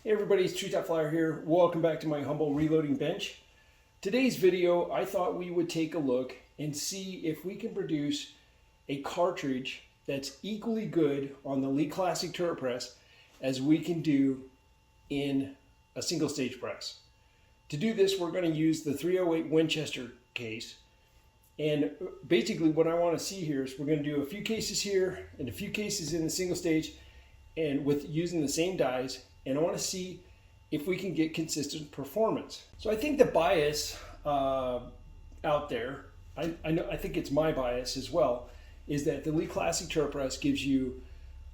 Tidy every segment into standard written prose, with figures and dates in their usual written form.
Hey everybody, it's Tree Top Flyer here. Welcome back to my humble reloading bench. Today's video, I thought we would take a look and see if we can produce a cartridge that's equally good on the Lee Classic turret press as we can do in a single stage press. To do this, we're going to use the 308 Winchester case. And basically what I want to see here is we're going to do a few cases here and a few cases in the single stage and with using the same dies. And I want to see if we can get consistent performance. So I think the bias out there, I think it's my bias as well, is that the Lee Classic turret press gives you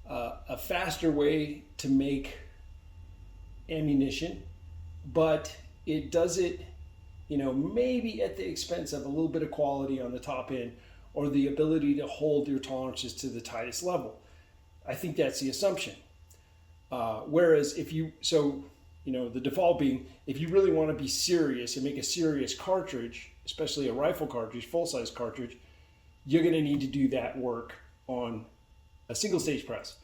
a faster way to make ammunition, but it does it, maybe at the expense of a little bit of quality on the top end or the ability to hold your tolerances to the tightest level. I think that's the assumption. Whereas the default being, if you really want to be serious and make a serious cartridge, especially a rifle cartridge, full-size cartridge, you're going to need to do that work on a single stage press.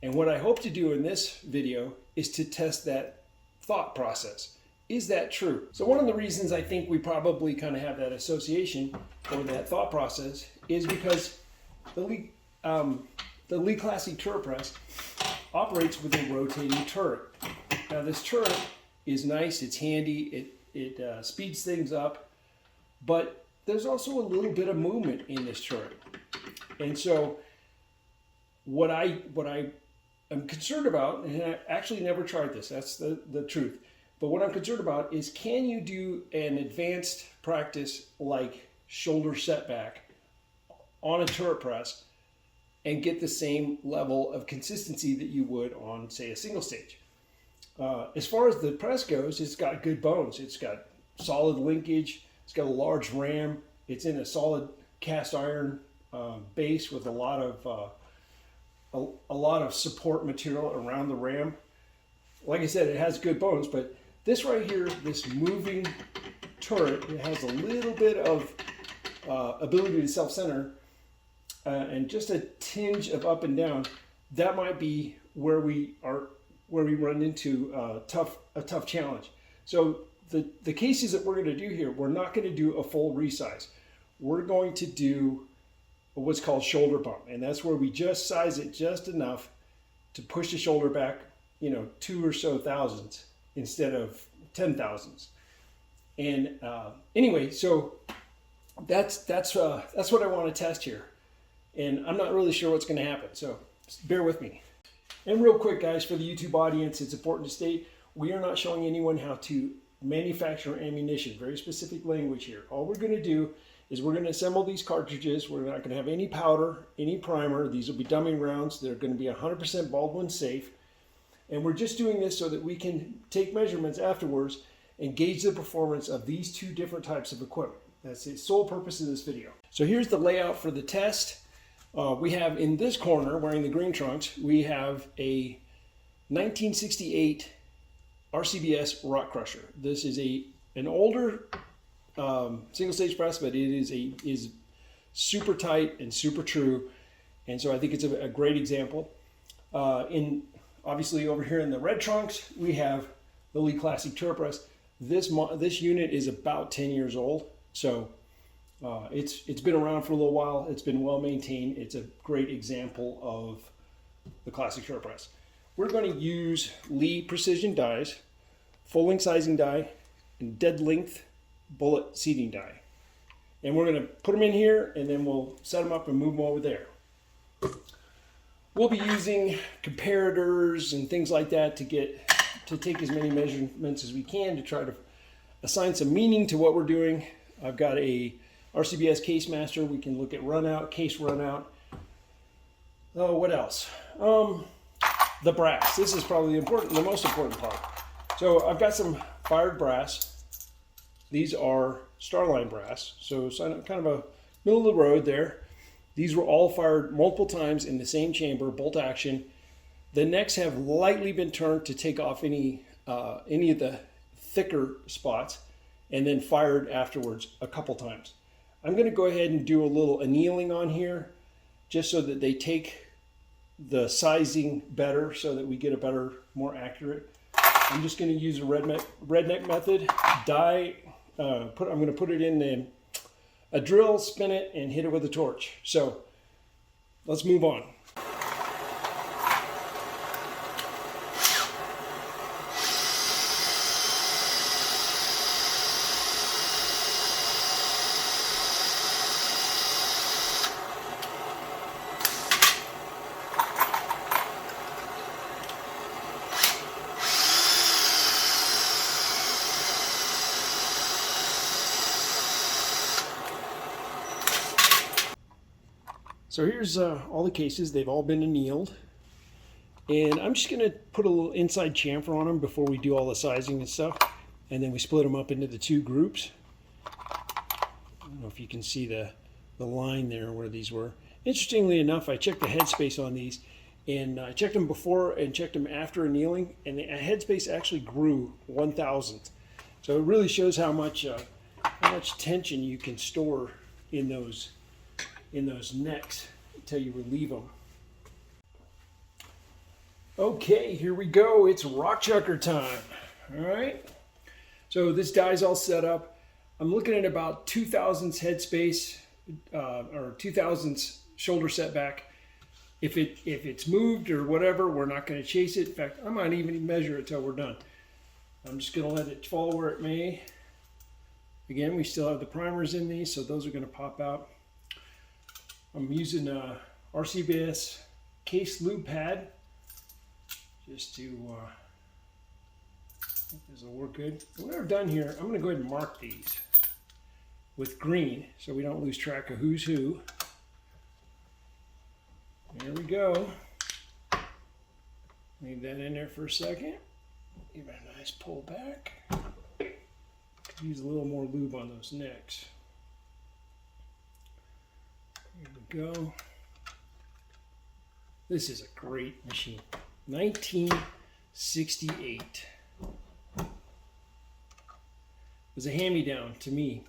And what I hope to do in this video is to test that thought process. Is that true? So one of the reasons I think we probably kind of have that association or that thought process is because the Lee Classic turret press operates with a rotating turret. Now this turret is nice, it's handy, it speeds things up, but there's also a little bit of movement in this turret. And so what I am concerned about, and I actually never tried this, that's the truth, but what I'm concerned about is, can you do an advanced practice like shoulder setback on a turret press and get the same level of consistency that you would on, say, a single stage? As far as the press goes, it's got good bones. It's got solid linkage. It's got a large ram. It's in a solid cast iron base with a lot of support material around the ram. Like I said, it has good bones, but this right here, this moving turret, it has a little bit of ability to self-center. And just a tinge of up and down, that might be where we run into a tough challenge. So the cases that we're going to do here, we're not going to do a full resize. We're going to do what's called shoulder bump, and that's where we just size it just enough to push the shoulder back, 2 or so thousandths instead of 10 thousandths. And anyway, so that's what I want to test here. And I'm not really sure what's going to happen, so bear with me. And real quick, guys, for the YouTube audience, it's important to state, we are not showing anyone how to manufacture ammunition. Very specific language here. All we're going to do is we're going to assemble these cartridges. We're not going to have any powder, any primer. These will be dummy rounds. They're going to be 100% Baldwin safe. And we're just doing this so that we can take measurements afterwards and gauge the performance of these two different types of equipment. That's the sole purpose of this video. So here's the layout for the test. We have in this corner, wearing the green trunks, we have a 1968 RCBS rock crusher. This is an older single stage press, but it is super tight and super true, and so I think it's a great example. Obviously over here in the red trunks, we have the Lee Classic turret press. This unit is about 10 years old, so it's been around for a little while. It's been well maintained. It's a great example of the classic turret press. We're going to use Lee precision dies, full length sizing die, and dead length bullet seating die. And we're going to put them in here, and then we'll set them up and move them over there. We'll be using comparators and things like that to take as many measurements as we can to try to assign some meaning to what we're doing. I've got a RCBS case master. We can look at runout, case runout. Oh, what else? The brass. This is probably the most important part. So I've got some fired brass. These are Starline brass. So kind of a middle of the road there. These were all fired multiple times in the same chamber, bolt action. The necks have lightly been turned to take off any of the thicker spots, and then fired afterwards a couple times. I'm going to go ahead and do a little annealing on here just so that they take the sizing better, so that we get a better, more accurate I'm just going to use a redneck method. I'm going to put it in a drill, spin it, and hit it with a torch. So let's move on. So here's all the cases. They've all been annealed. And I'm just going to put a little inside chamfer on them before we do all the sizing and stuff. And then we split them up into the two groups. I don't know if you can see the line there where these were. Interestingly enough, I checked the headspace on these. And I checked them before and checked them after annealing. And the headspace actually grew 1,000th. So it really shows how much tension you can store in those necks until you relieve them. Okay, here we go. It's rock chucker time. All right. So this die's all set up. I'm looking at about 2,000ths headspace or 2,000ths shoulder setback. If it's moved or whatever, we're not going to chase it. In fact, I might even measure it till we're done. I'm just going to let it fall where it may. Again, we still have the primers in these, so those are going to pop out. I'm using a RCBS case lube pad just to think this will work good. When we're done here, I'm going to go ahead and mark these with green so we don't lose track of who's who. There we go. Leave that in there for a second. Give it a nice pull back. Use a little more lube on those necks. Here we go. This is a great machine. 1968. It was a hand-me-down to me.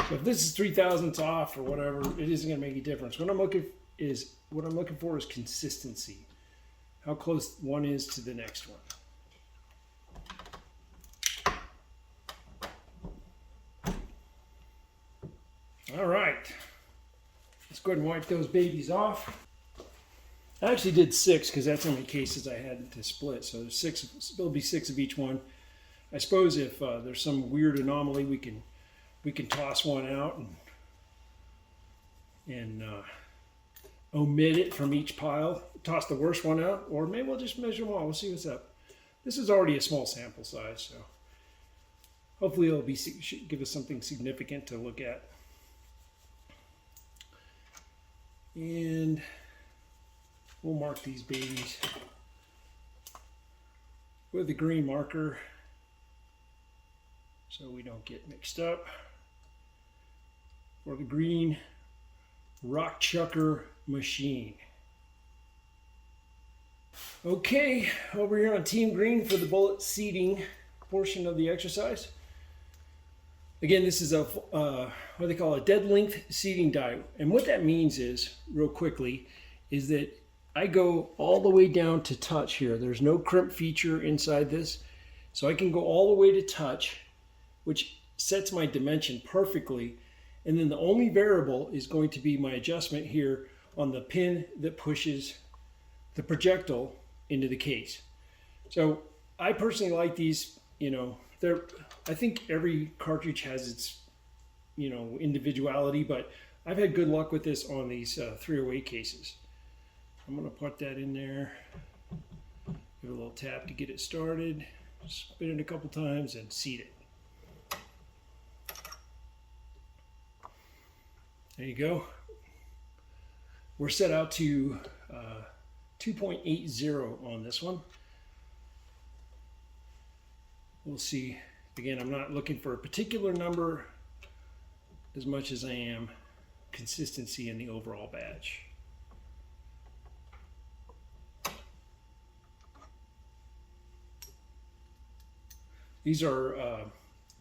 So if this is 3,000ths off or whatever, it isn't going to make a difference. What I'm looking for is consistency. How close one is to the next one. All right. Let's go ahead and wipe those babies off. I actually did 6 because that's how many cases I had to split. So there's 6. There'll be 6 of each one. I suppose if there's some weird anomaly, we can toss one out and omit it from each pile, toss the worst one out, or maybe we'll just measure them all. We'll see what's up. This is already a small sample size, so hopefully it'll give us something significant to look at. And we'll mark these babies with the green marker so we don't get mixed up. For the green rock chucker machine. Okay, over here on Team Green for the bullet seating portion of the exercise. Again, this is a what they call a dead length seating die. And what that means is, real quickly, is that I go all the way down to touch here. There's no crimp feature inside this. So I can go all the way to touch, which sets my dimension perfectly. And then the only variable is going to be my adjustment here on the pin that pushes the projectile into the case. So I personally like these, I think every cartridge has its, individuality, but I've had good luck with this on these 308 cases. I'm going to put that in there, give it a little tap to get it started, spin it a couple times and seat it. There you go. We're set out to 2.80 on this one. we'll see. Again, I'm not looking for a particular number as much as I am consistency in the overall batch. These are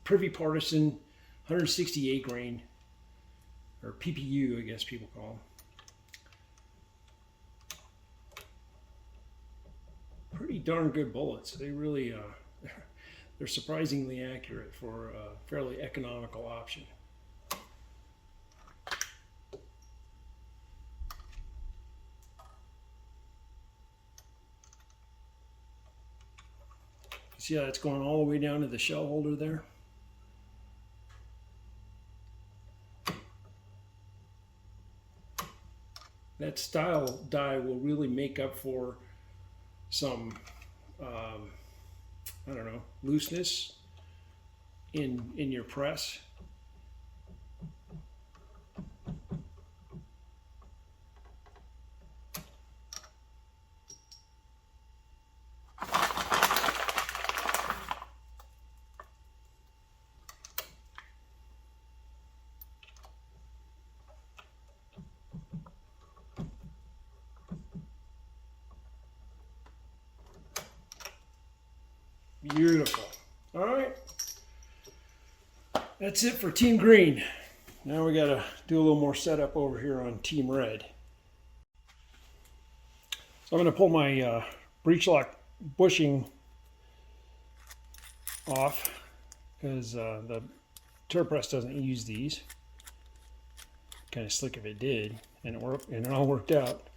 Privy Partisan 168 grain, or PPU, I guess people call them. Pretty darn good bullets. They really, they're surprisingly accurate for a fairly economical option. See how it's going all the way down to the shell holder there? That style die will really make up for some, I don't know, looseness in your press. Beautiful. All right. That's it for Team Green. Now we got to do a little more setup over here on Team Red. So I'm going to pull my breech lock bushing off because the turret press doesn't use these. Kind of slick if it did, and it worked, and it all worked out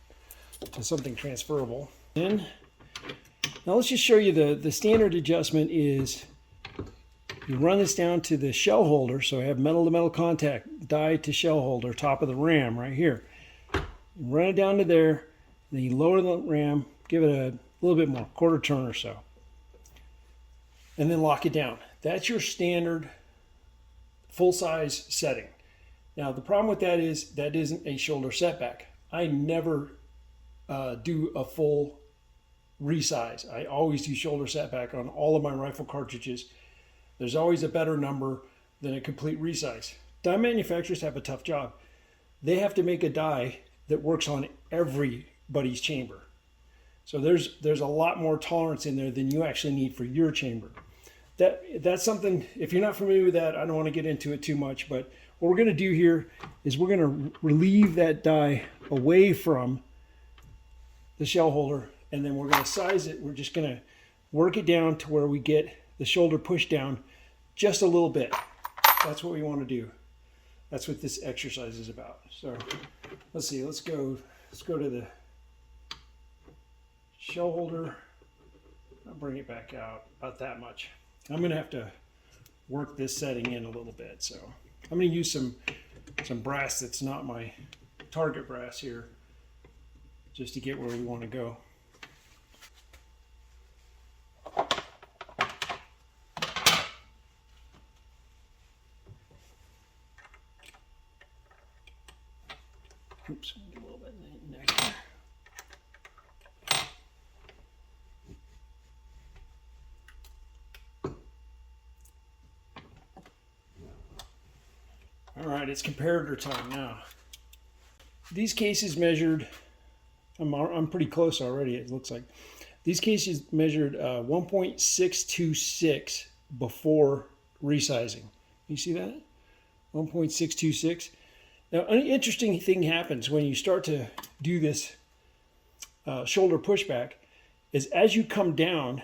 to something transferable. Then now let's just show you the standard adjustment is you run this down to the shell holder, so I have metal to metal contact, die to shell holder, top of the ram right here. You run it down to there, then you lower the ram, give it a little bit more, quarter turn or so, and then lock it down. That's your standard full-size setting. Now the problem with that is that isn't a shoulder setback. I never do a full resize. I always do shoulder setback on all of my rifle cartridges. There's always a better number than a complete resize. Die manufacturers have a tough job. They have to make a die that works on everybody's chamber. So there's a lot more tolerance in there than you actually need for your chamber. That's something, if you're not familiar with that, I don't want to get into it too much, but what we're going to do here is we're going to relieve that die away from the shell holder, and then we're going to size it. We're just going to work it down to where we get the shoulder pushed down just a little bit. That's what we want to do. That's what this exercise is about. So let's see, let's go to the shell holder. I'll bring it back out about that much. I'm going to have to work this setting in a little bit. So I'm going to use some brass that's not my target brass here, just to get where we want to go. Oops, a little bit in the neck here. All right, it's comparator time now. These cases measured, I'm pretty close already, it looks like. These cases measured 1.626 before resizing. You see that? 1.626. Now, an interesting thing happens when you start to do this shoulder pushback is as you come down,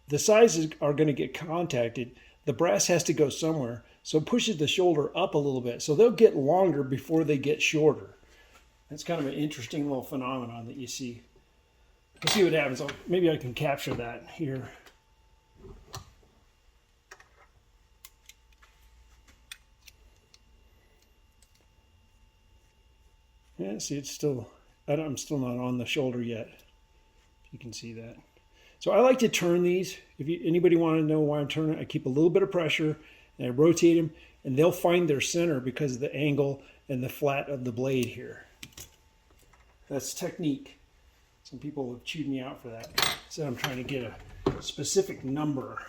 the sizes are going to get contacted. The brass has to go somewhere, so it pushes the shoulder up a little bit. So they'll get longer before they get shorter. That's kind of an interesting little phenomenon that you see. Let's see what happens. Maybe I can capture that here. Yeah, see, it's still, I'm still not on the shoulder yet. You can see that. So I like to turn these. If anybody want to know why I'm turning, I keep a little bit of pressure and I rotate them, and they'll find their center because of the angle and the flat of the blade here. That's technique. Some people have chewed me out for that. So I'm trying to get a specific number.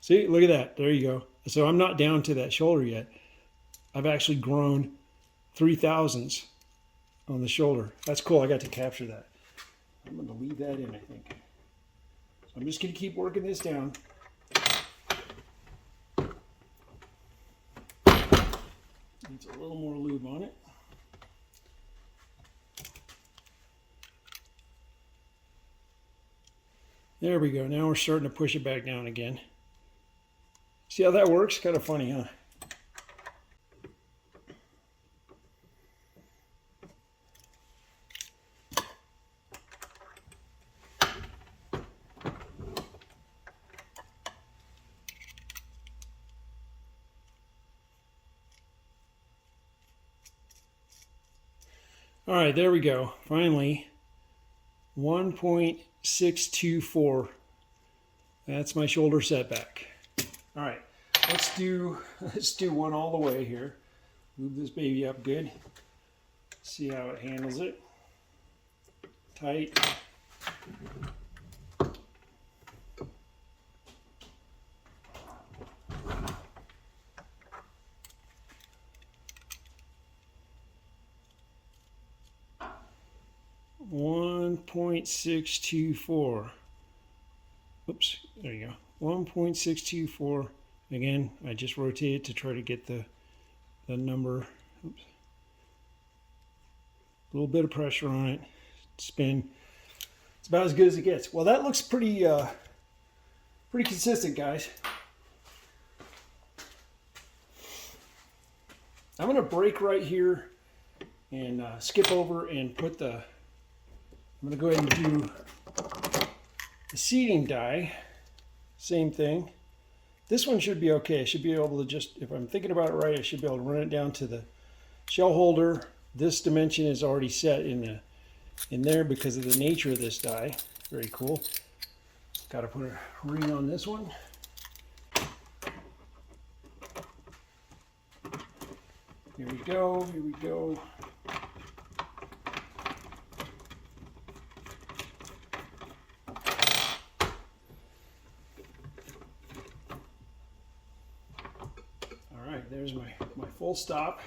See, look at that. There you go. So I'm not down to that shoulder yet. I've actually grown 3/1000ths on the shoulder. That's cool. I got to capture that. I'm going to leave that in, I think. So I'm just going to keep working this down. Needs a little more lube on it. There we go. Now we're starting to push it back down again. See how that works? Kind of funny, huh? All right, there we go. Finally, 1.624. That's my shoulder setback. All right, let's do one all the way here. Move this baby up good. See how it handles it. Tight. .624. Oops, there you go. 1.624. Again, I just rotate it to try to get the number. Oops. A little bit of pressure on it. Spin. It's about as good as it gets. Well, that looks pretty consistent, guys. I'm going to break right here and skip over and put the. I'm going to go ahead and do the seating die. Same thing. This one should be okay. I should be able to just, if I'm thinking about it right, I should be able to run it down to the shell holder. This dimension is already set in there because of the nature of this die. Very cool. Got to put a ring on this one. Here we go. Here we go. There's my full stop.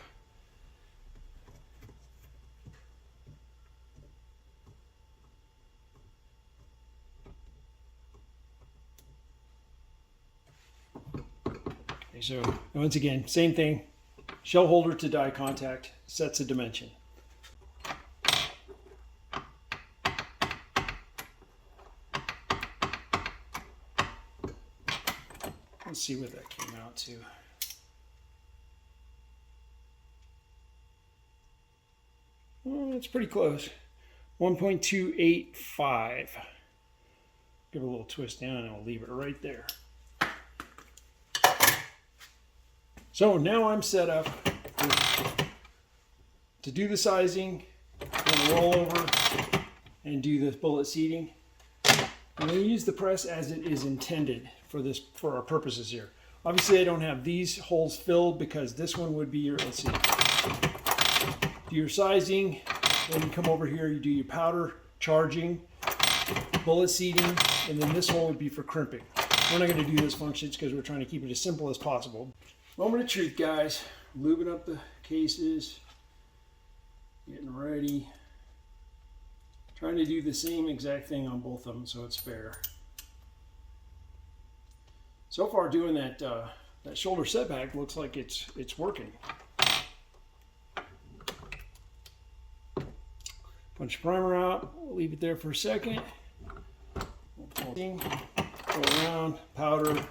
Okay, so once again, same thing. Shell holder to die contact, sets a dimension. Let's see what that came out to. It's pretty close. 1.285. Give it a little twist down and I'll leave it right there. So now I'm set up to do the sizing, and roll over and do the bullet seating. I'm going to use the press as it is intended for our purposes here. Obviously I don't have these holes filled because this one would be your, let's see. Do your sizing, then you come over here, you do your powder charging, bullet seating, and then this hole would be for crimping. We're not going to do those functions because we're trying to keep it as simple as possible. Moment of truth, guys. Lubing up the cases, getting ready. Trying to do the same exact thing on both of them so it's fair. So far doing that shoulder setback looks like it's working. Punch primer out, we'll leave it there for a second. Go around, powder,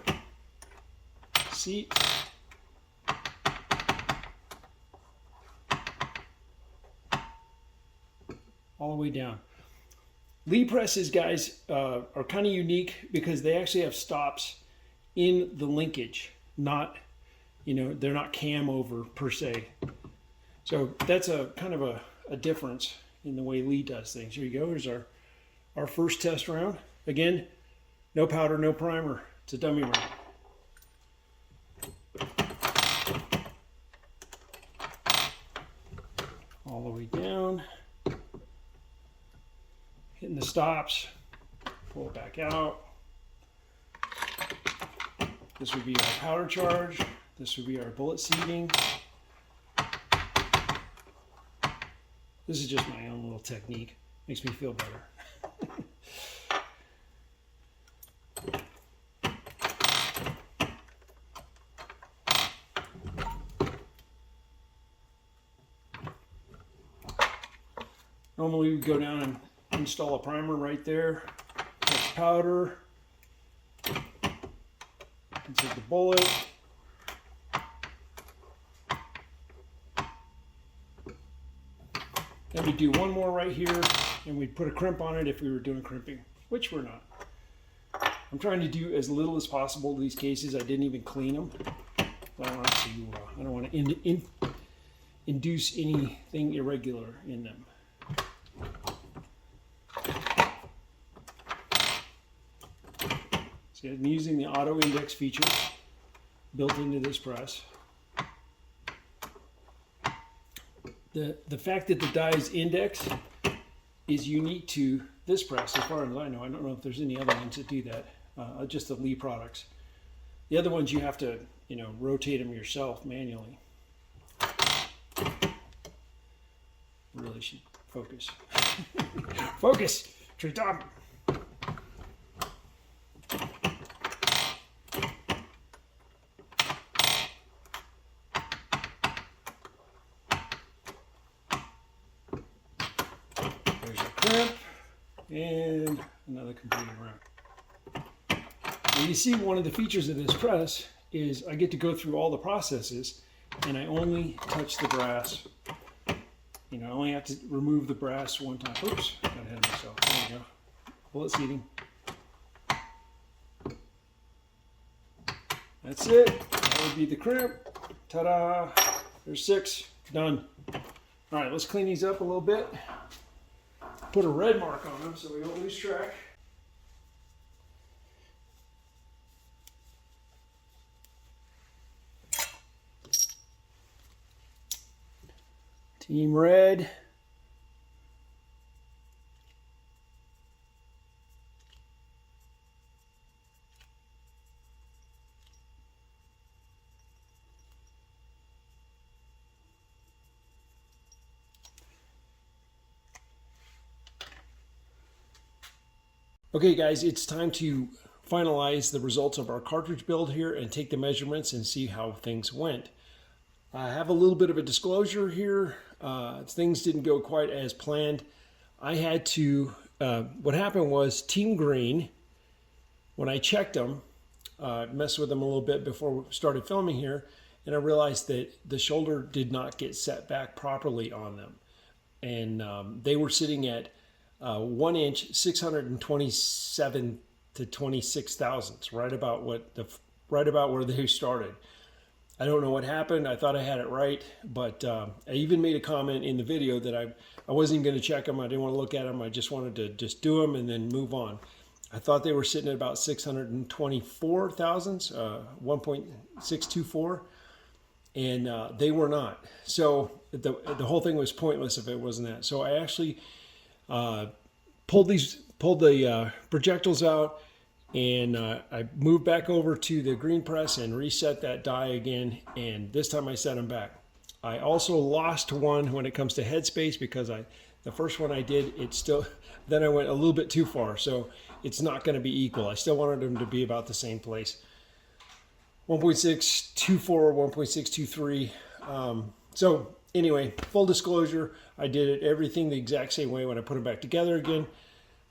seat. All the way down. Lead presses, guys, are kind of unique because they actually have stops in the linkage, not, they're not cam over per se. So that's a kind of a difference in the way Lee does things. Here you go. Here's our first test round. Again, no powder, no primer. It's a dummy round. All all the way down, hitting the stops, pull it back out. This would be our powder charge. This would be our bullet seating. This is just my own little technique. Makes me feel better. Normally we go down and install a primer right there. That's powder. Insert the bullet. Then we do one more right here, and we'd put a crimp on it if we were doing crimping, which we're not. I'm trying to do as little as possible to these cases. I didn't even clean them. I don't want to induce anything irregular in them. See, I'm using the auto index feature built into this press. The fact that the die is indexed is unique to this press, as far as I know. I don't know if there's any other ones that do that. Just the Lee products. The other ones you have to, rotate them yourself manually. Really should focus. Focus, tree top. And another completed round. And you see, one of the features of this press is I get to go through all the processes, and I only touch the brass. I only have to remove the brass one time. Oops, got ahead of myself. There we go. Bullet seating. That's it. That would be the crimp. Ta-da! There's 6. Done. All right, let's clean these up a little bit. Put a red mark on them so we don't lose track. Team red. Okay guys, it's time to finalize the results of our cartridge build here and take the measurements and see how things went. I have a little bit of a disclosure here. Things didn't go quite as planned. I had to, what happened was Team Green, when I checked them, messed with them a little bit before we started filming here, and I realized that the shoulder did not get set back properly on them. And they were sitting at 1 inch, 627 to 26 thousandths, right about where they started. I don't know what happened. I thought I had it right, but I even made a comment in the video that I wasn't going to check them. I didn't want to look at them. I just wanted to just do them and then move on. I thought they were sitting at about 624 thousandths, 1.624, and they were not. So the whole thing was pointless if it wasn't that. So I actually pulled the projectiles out, and I moved back over to the green press and reset that die again, and this time I set them back. I also lost one when it comes to headspace because the first one I did, then I went a little bit too far, so it's not going to be equal. I still wanted them to be about the same place. 1.624, 1.623. So anyway, full disclosure, I did everything the exact same way when I put them back together again.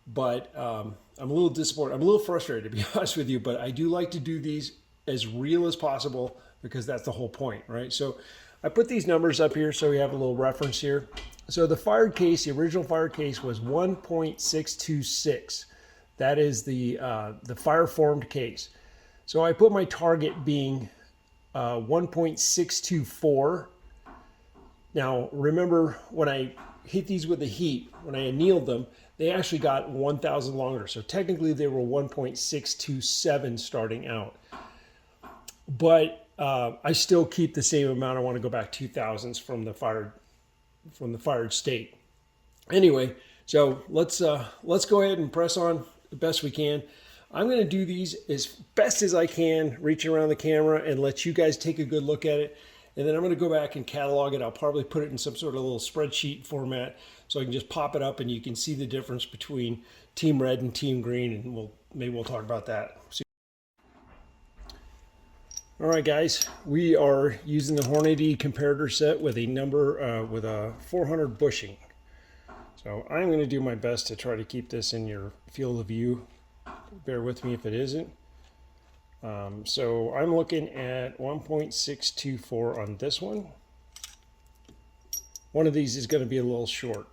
But I'm a little disappointed. I'm a little frustrated, to be honest with you. But I do like to do these as real as possible because that's the whole point, right? So I put these numbers up here so we have a little reference here. So the fired case, the original fired case was 1.626. That is the fire formed case. So I put my target being 1.624. Now remember, when I hit these with the heat, when I annealed them, they actually got 1,000 longer. So technically they were 1.627 starting out. But I still keep the same amount. I want to go back 2 thousandths from the fired the fired state. Anyway, so let's go ahead and press on the best we can. I'm going to do these as best as I can, reaching around the camera and let you guys take a good look at it. And then I'm going to go back and catalog it. I'll probably put it in some sort of little spreadsheet format so I can just pop it up and you can see the difference between Team Red and Team Green, and maybe we'll talk about that. All right, guys, we are using the Hornady comparator set with a 400 bushing. So I'm going to do my best to try to keep this in your field of view. Bear with me if it isn't. So I'm looking at 1.624 on this one. One of these is going to be a little short.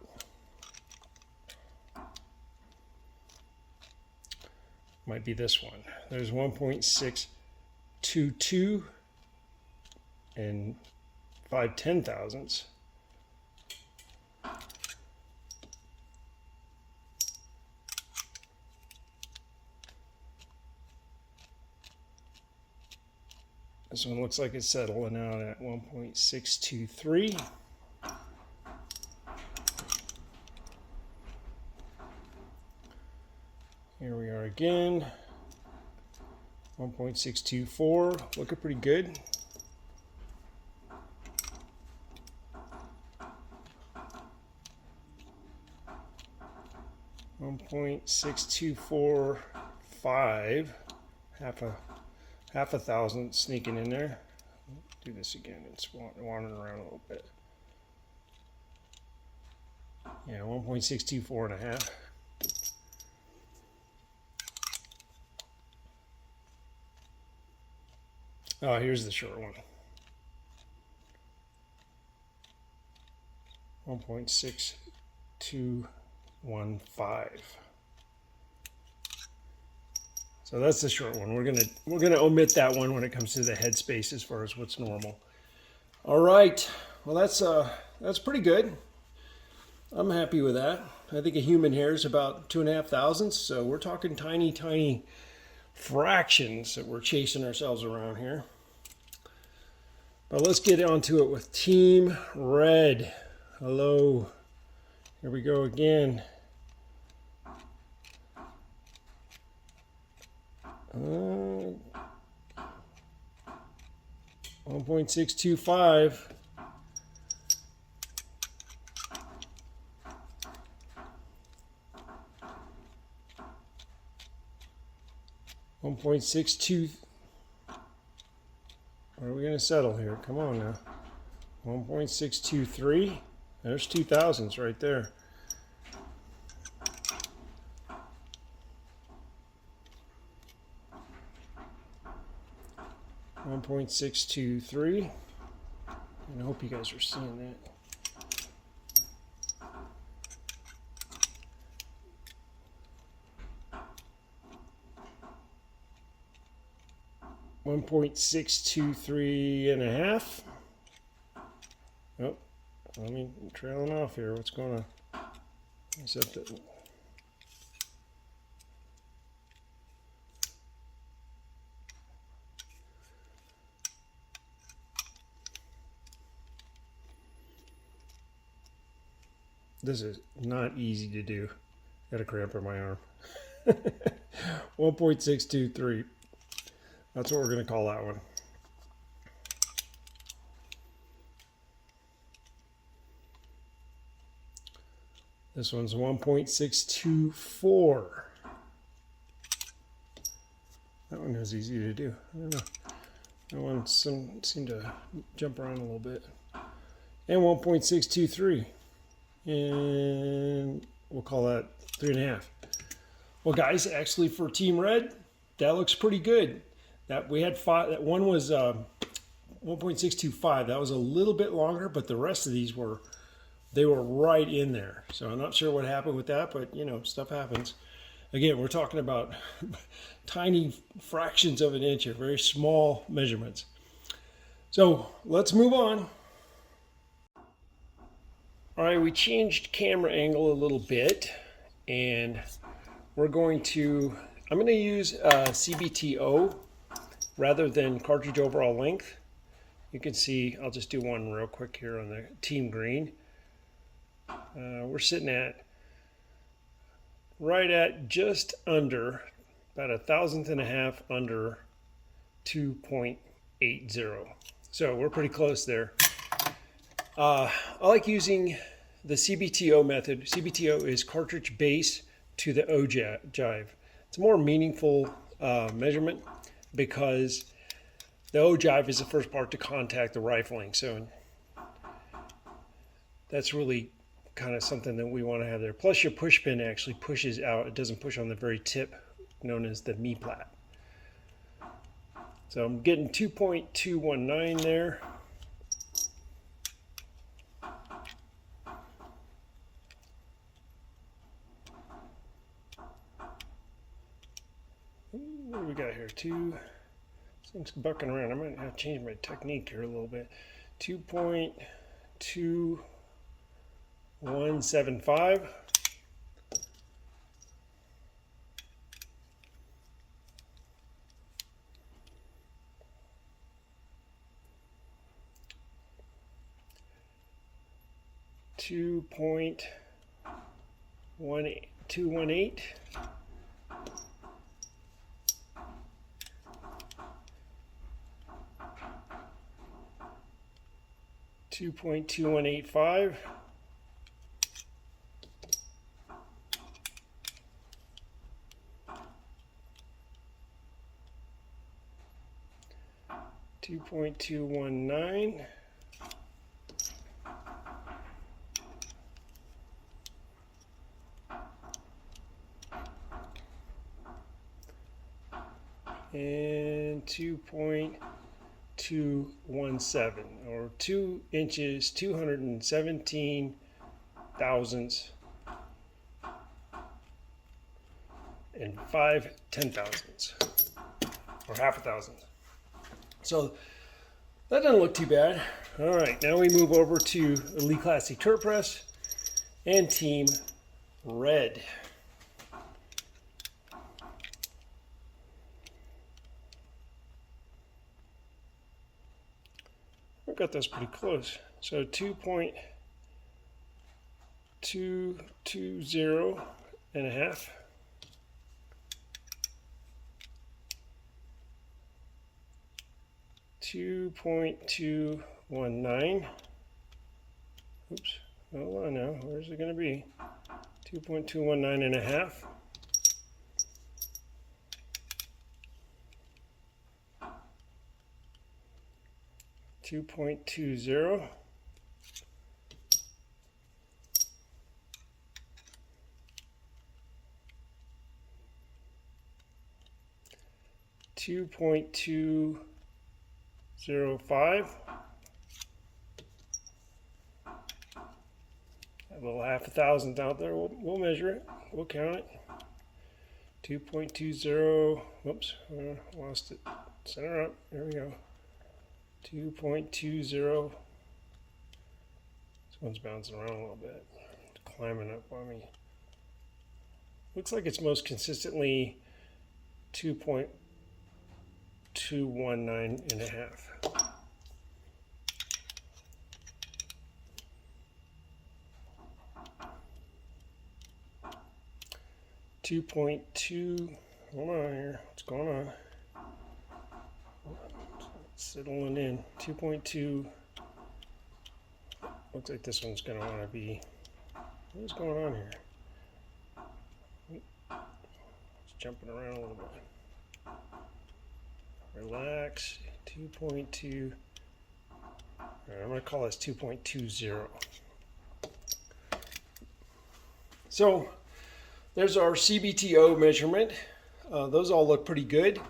Might be this one. There's 1.622 and 5/10 thousandths. This one looks like it's settling out at 1.623. Here we are again. 1.624, looking pretty good. $1.6245, half a thousand sneaking in there. Do this again. It's wandering around a little bit. Yeah, 1.624 and a half. Oh, here's the short one. 1.6215. So that's the short one. We're gonna omit that one when it comes to the headspace as far as what's normal. All right. Well, that's pretty good. I'm happy with that. I think a human hair is about 2.5 thousandths. So we're talking tiny fractions that we're chasing ourselves around here. But let's get onto it with Team Red. Hello. Here we go again. 1.625. $1.62. Where are we going to settle here? Come on now. 1.623. There's 2 thousandths right there. $1.623. And I hope you guys are seeing that. $1.623.5. Oh, let me trailing off here. What's going on? Except that. This is not easy to do. Got a cramp in my arm. 1.623. That's what we're going to call that one. This one's 1.624. That one was easy to do. I don't know. That one seemed to jump around a little bit. And 1.623. And we'll call that 3.5. Well, guys, actually for Team Red, that looks pretty good. That we had 5. That one was 1.625. That was a little bit longer, but the rest of these were right in there. So I'm not sure what happened with that, but you know, stuff happens. Again, we're talking about tiny fractions of an inch, or very small measurements. So let's move on. All right, we changed camera angle a little bit, and I'm going to use CBTO rather than cartridge overall length. You can see, I'll just do one real quick here on the Team Green. We're sitting at right at just under, about 1/1000th and a half under 2.80. So we're pretty close there. I like using the CBTO method. CBTO is cartridge base to the ogive. It's a more meaningful measurement because the ogive is the first part to contact the rifling. So that's really kind of something that we want to have there. Plus your push pin actually pushes out. It doesn't push on the very tip, known as the knee plat. So I'm getting 2.219 there. What do we got here? This thing's bucking around. I might have to change my technique here a little bit. 2.2175. .218. 2.2185. 2.219. And 2.217, or 2 inches, 217 thousandths, and 5 10,000ths, or half a thousandth. So that doesn't look too bad. All right, now we move over to Elite Classic Turret Press and Team Red. I got those pretty close. So 2.220 and a half. 2.219. Oops. Hold on now. Where's it going to be? 2.219 and a half. 2.20. 2.205. A little half a thousandth out there. We'll measure it. We'll count it. 2.20. Whoops, lost it. Center up. There we go. 2.20. This one's bouncing around a little bit. It's climbing up on me. Looks like it's most consistently 2.219 and a half. 2.2. Hold on here. What's going on? Settling in. 2.2. Looks like this one's going to want to be. What's going on here? It's jumping around a little bit. Relax. 2.2. Right, I'm going to call this 2.20. So there's our CBTO measurement. Those all look pretty good.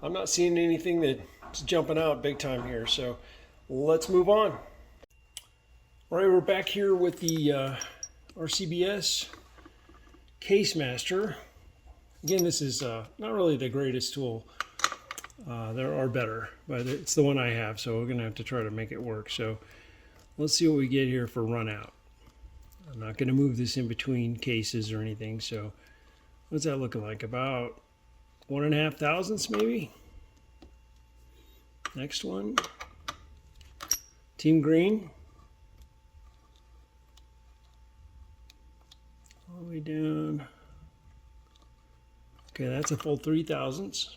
I'm not seeing anything that's jumping out big time here, so let's move on. All right, we're back here with the RCBS Case Master. Again, this is not really the greatest tool. There are better, but it's the one I have, so we're going to have to try to make it work. So let's see what we get here for run out. I'm not going to move this in between cases or anything, so what's that looking like? About 1.5 thousandths maybe? Next one. Team Green. way down. Okay, that's a full 3/1000.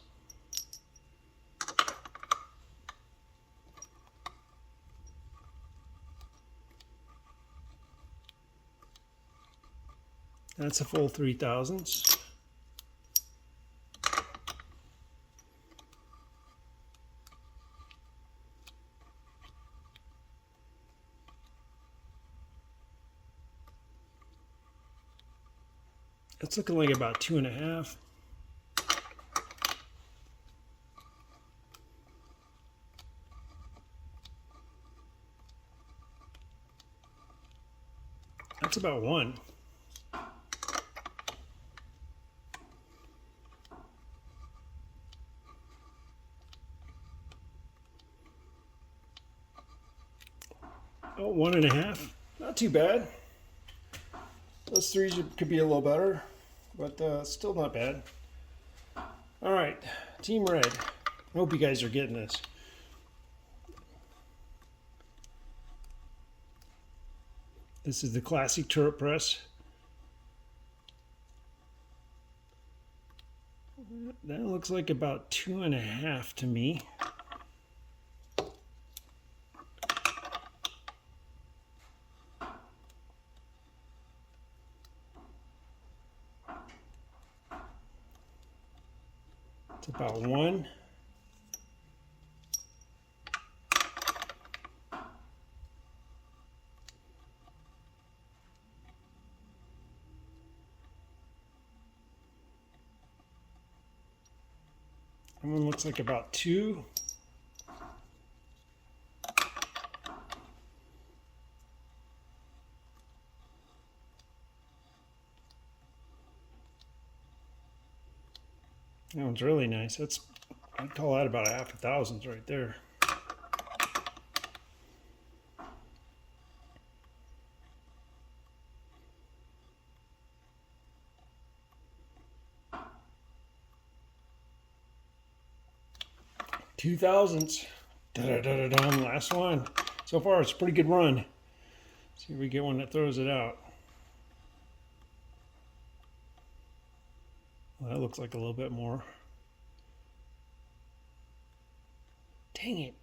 That's a full 3/1000. It's looking like about 2.5. That's about 1. Oh, 1.5. Not too bad. Those threes could be a little better, but still not bad. All right, Team Red. I hope you guys are getting this. This is the classic turret press. That looks like about 2.5 to me. It's about 1. That one looks like about 2. That one's really nice. I'd call that about 1/1000 right there. $2,000s. Da-da-da-da-dum. Last one. So far, it's a pretty good run. See if we get one that throws it out. Well, that looks like a little bit more. Dang it.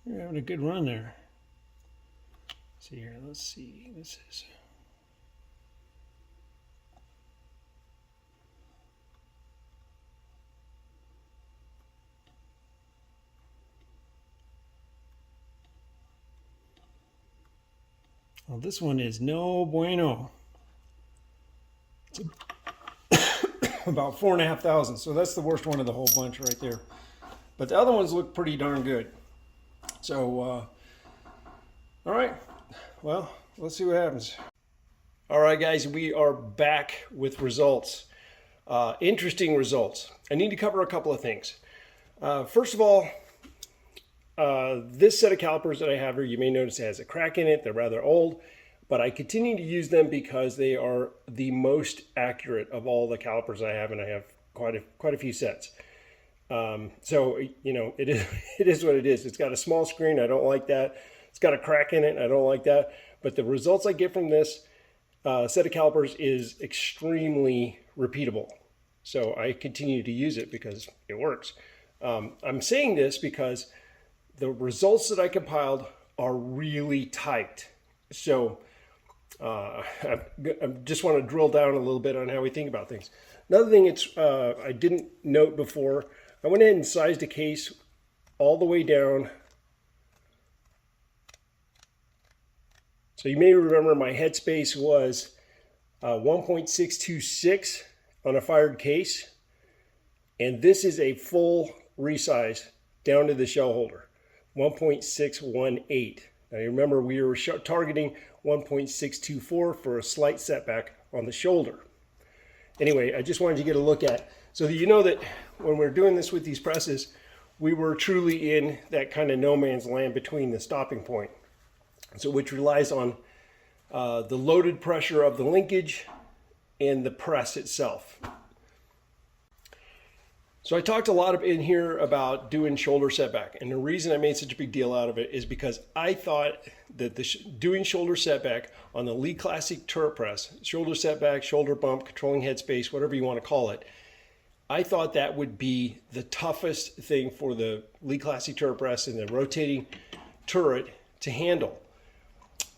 You're having a good run there. See here, let's see. This is... Well, this one is no bueno. It's about 4,500. So that's the worst one of the whole bunch right there. But the other ones look pretty darn good. So, all right. Well, let's see what happens. All right, guys, we are back with results. Interesting results. I need to cover a couple of things. First of all, this set of calipers that I have here, you may notice it has a crack in it. They're rather old, but I continue to use them because they are the most accurate of all the calipers I have, and I have quite a few sets. So, you know, it is what it is. It's got a small screen. I don't like that. It's got a crack in it. I don't like that. But the results I get from this set of calipers is extremely repeatable. So I continue to use it because it works. I'm saying this because the results that I compiled are really tight. So I just want to drill down a little bit on how we think about things. Another thing I didn't note before, I went ahead and sized a case all the way down. So you may remember my headspace was 1.626 on a fired case. And this is a full resize down to the shell holder. 1.618. Now you remember we were targeting 1.624 for a slight setback on the shoulder. Anyway, I just wanted to get a look at, so that you know that when we're doing this with these presses, we were truly in that kind of no man's land between the stopping point. So which relies on the loaded pressure of the linkage and the press itself. So I talked a lot in here about doing shoulder setback, and the reason I made such a big deal out of it is because I thought that doing shoulder setback on the Lee Classic turret press, shoulder setback, shoulder bump, controlling headspace, whatever you want to call it, I thought that would be the toughest thing for the Lee Classic turret press and the rotating turret to handle.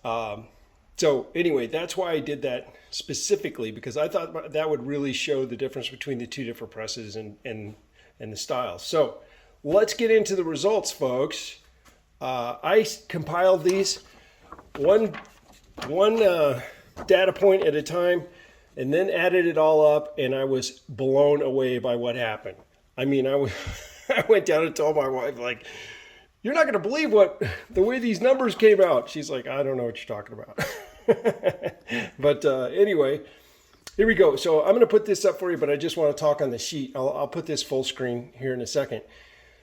So anyway, that's why I did that specifically, because I thought that would really show the difference between the two different presses and the styles. So let's get into the results, folks. I compiled these one data point at a time and then added it all up, and I was blown away by what happened. I mean, I went down and told my wife, like, you're not going to believe the way these numbers came out. She's like, I don't know what you're talking about. But anyway, here we go. So I'm going to put this up for you, but I just want to talk on the sheet. I'll put this full screen here in a second.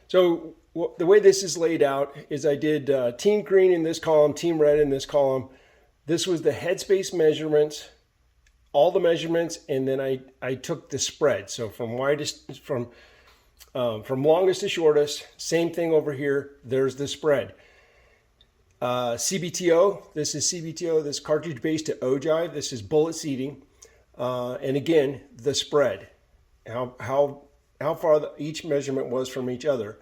So the way this is laid out is I did team green in this column, team red in this column. This was the headspace measurements, all the measurements, and then I took the spread. So from longest to shortest, same thing over here. There's the spread. CBTO, this is CBTO, this cartridge base to ogive. This is bullet seating. And again, the spread, how far each measurement was from each other.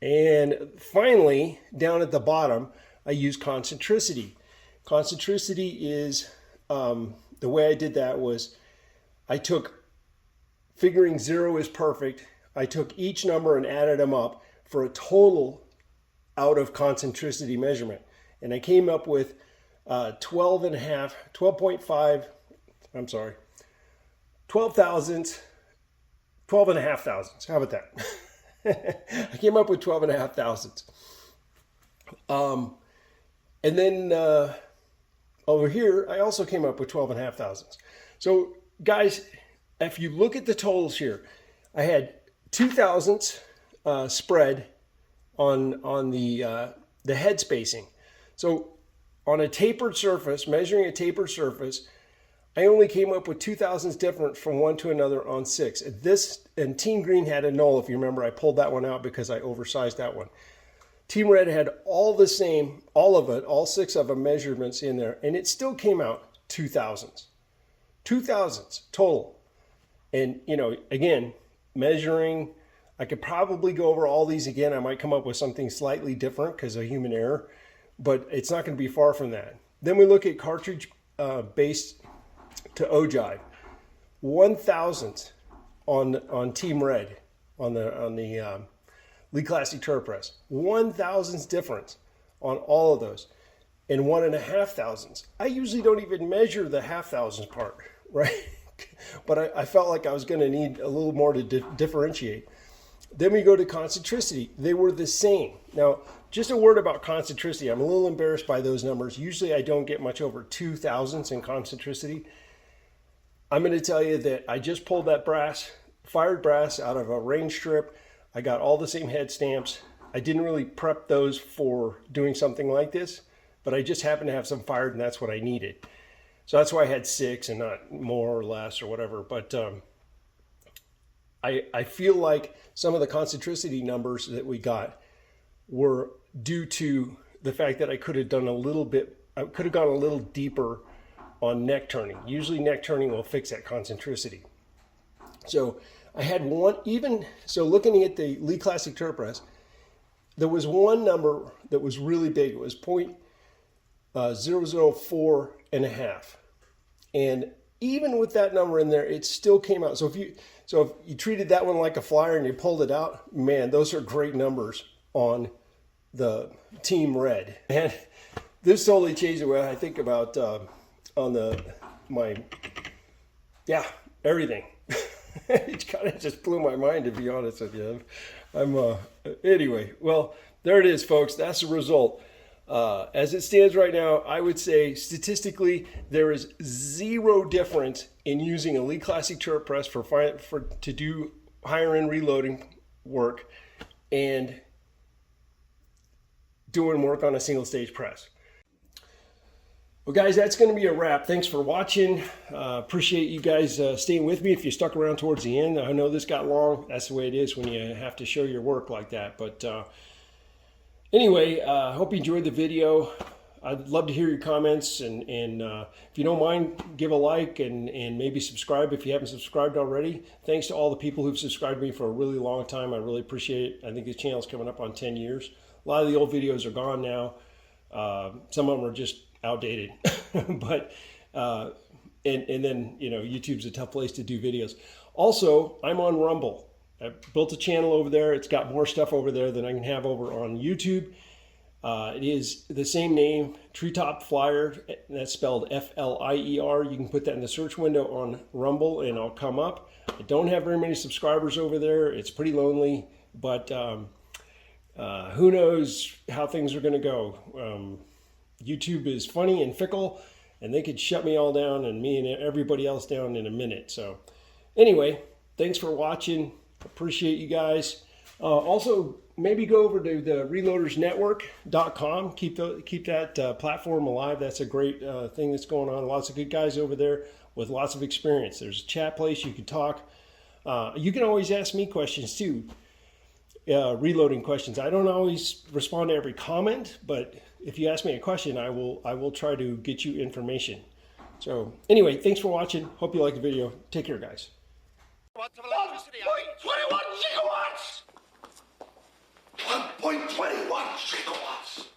And finally, down at the bottom, I use concentricity. Concentricity is, the way I did that was I took, figuring 0 is perfect, I took each number and added them up for a total out of concentricity measurement. And I came up with 12.5 thousandths. How about that? I came up with 12.5 thousandths. And then over here, I also came up with 12.5 thousandths. So guys, if you look at the totals here, I had 2 thousandths spread on the head spacing. So on a tapered surface, measuring a tapered surface, I only came up with 2 thousandths different from one to another on 6. This and Team Green had a null. If you remember, I pulled that one out because I oversized that one. Team Red had all the same, all of it, all 6 of them measurements in there, and it still came out 2 thousandths. 2 thousandths total. And, you know, again, measuring, I could probably go over all these again. I might come up with something slightly different because of human error, but it's not going to be far from that. Then we look at cartridge base to ogive. 1 thousandth on Team Red on the Lee Classic turret press. 1 thousandths difference on all of those, and 1.5 thousandths. I usually don't even measure the half thousandths part, right? But I felt like I was going to need a little more to differentiate. Then we go to concentricity. They were the same. Now, just a word about concentricity. I'm a little embarrassed by those numbers. Usually I don't get much over 2 thousandths in concentricity. I'm going to tell you that I just pulled that fired brass out of a range strip. I got all the same head stamps. I didn't really prep those for doing something like this, but I just happened to have some fired, and that's what I needed. So that's why I had 6 and not more or less or whatever. But I feel like some of the concentricity numbers that we got were due to the fact that I could have gone a little deeper on neck turning. Usually neck turning will fix that concentricity. So I had so looking at the Lee Classic turret press, there was one number that was really big. It was 0.004.5. And even with that number in there, it still came out. So if you treated that one like a flyer and you pulled it out, man, those are great numbers on the Team Red. And this totally changed the way I think about everything. It kind of just blew my mind, to be honest with you. Anyway, well, there it is, folks. That's the result. As it stands right now, I would say statistically there is 0 difference in using a Lee Classic turret press to do higher end reloading work and doing work on a single stage press. Well, guys, that's going to be a wrap. Thanks for watching. Appreciate you guys staying with me if you stuck around towards the end. I know this got long. That's the way it is when you have to show your work like that. But anyway, I hope you enjoyed the video. I'd love to hear your comments. And if you don't mind, give a like and maybe subscribe if you haven't subscribed already. Thanks to all the people who've subscribed to me for a really long time. I really appreciate it. I think this channel is coming up on 10 years. A lot of the old videos are gone now. Some of them are just outdated, but and then, you know, YouTube's a tough place to do videos. Also, I'm on Rumble. I built a channel over there. It's got more stuff over there than I can have over on YouTube. It is the same name, Treetop Flyer. That's spelled F-L-I-E-R. You can put that in the search window on Rumble and I'll come up. I don't have very many subscribers over there. It's pretty lonely, but who knows how things are going to go. YouTube is funny and fickle, and they could shut me all down and me and everybody else down in a minute. So anyway, thanks for watching. Appreciate you guys. Also, maybe go over to the reloadersnetwork.com. Keep that platform alive. That's a great thing that's going on. Lots of good guys over there with lots of experience. There's a chat place you can talk. You can always ask me questions too. Reloading questions. I don't always respond to every comment, but if you ask me a question, I will try to get you information. So anyway, thanks for watching. Hope you like the video. Take care, guys. 1.21 gigawatts! 1.21 gigawatts!